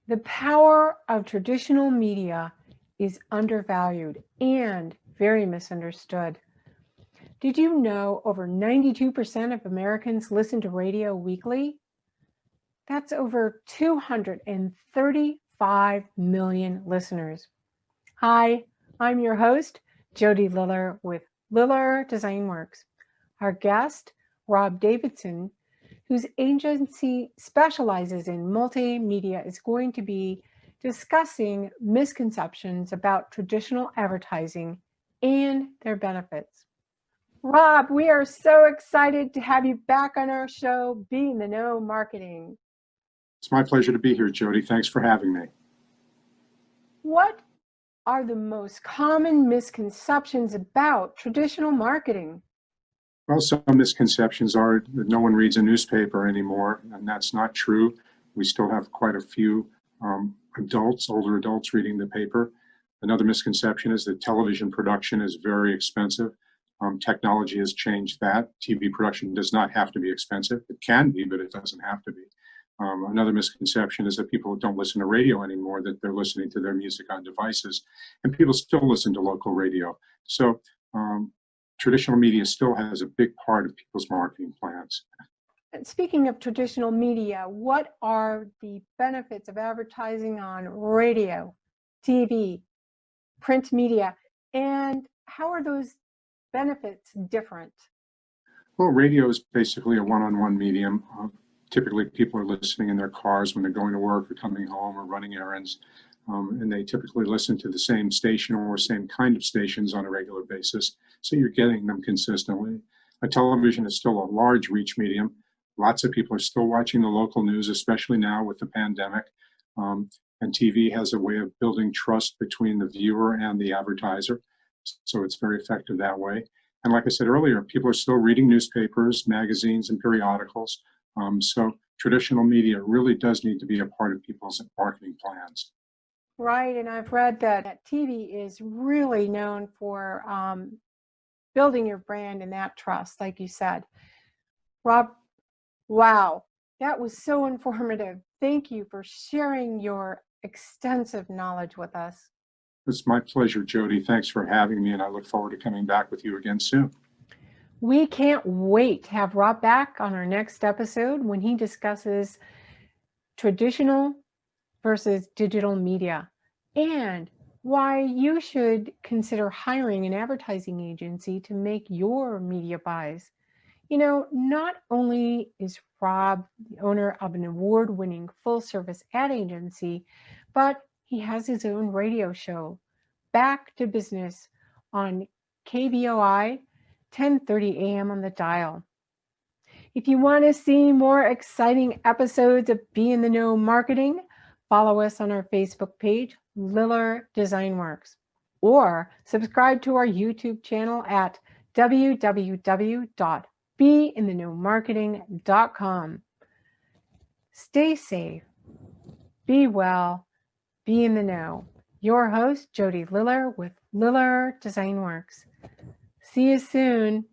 The power of traditional media is undervalued and very misunderstood. Did you know over 92% of Americans listen to radio weekly? That's over 235 million listeners. Hi, I'm your host, Jody Liller with Liller Design Works. Our guest, Rob Davidson, whose agency specializes in multimedia, is going to be discussing misconceptions about traditional advertising and their benefits. Rob, we are so excited to have you back on our show, Be in the Know Marketing. It's my pleasure to be here, Jody. Thanks for having me. What are the most common misconceptions about traditional marketing? Well, some misconceptions are that no one reads a newspaper anymore, and that's not true. We still have quite a few older adults reading the paper. Another misconception is that television production is very expensive. Technology has changed that. TV production does not have to be expensive. It can be, but it doesn't have to be. Another misconception is that people don't listen to radio anymore, that they're listening to their music on devices, and people still listen to local radio. So traditional media still has a big part of people's marketing plans. Speaking of traditional media, what are the benefits of advertising on radio, TV, print media, and how are those benefits different? Well, radio is basically a one-on-one medium. Typically, people are listening in their cars when they're going to work or coming home or running errands, and they typically listen to the same station or same kind of stations on a regular basis, so you're getting them consistently. Television is still a large reach medium. Lots of people are still watching the local news, especially now with the pandemic, and TV has a way of building trust between the viewer and the advertiser, so it's very effective that way. And like I said earlier, people are still reading newspapers, magazines, and periodicals. So traditional media really does need to be a part of people's marketing plans. Right, and I've read that TV is really known for building your brand and that trust, like you said. Rob, wow, that was so informative. Thank you for sharing your extensive knowledge with us. It's my pleasure, Jody. Thanks for having me, and I look forward to coming back with you again soon. We can't wait to have Rob back on our next episode when he discusses traditional versus digital media and why you should consider hiring an advertising agency to make your media buys. You know, not only is Rob the owner of an award-winning full-service ad agency, but he has his own radio show, Back to Business, on KVOI 10:30 a.m. on the dial. If you want to see more exciting episodes of Be in the Know Marketing, follow us on our Facebook page, Liller Design Works, or subscribe to our YouTube channel at www.beintheknowmarketing.com. Stay safe, be well, be in the know. Your host, Jody Liller with Liller Design Works. See you soon.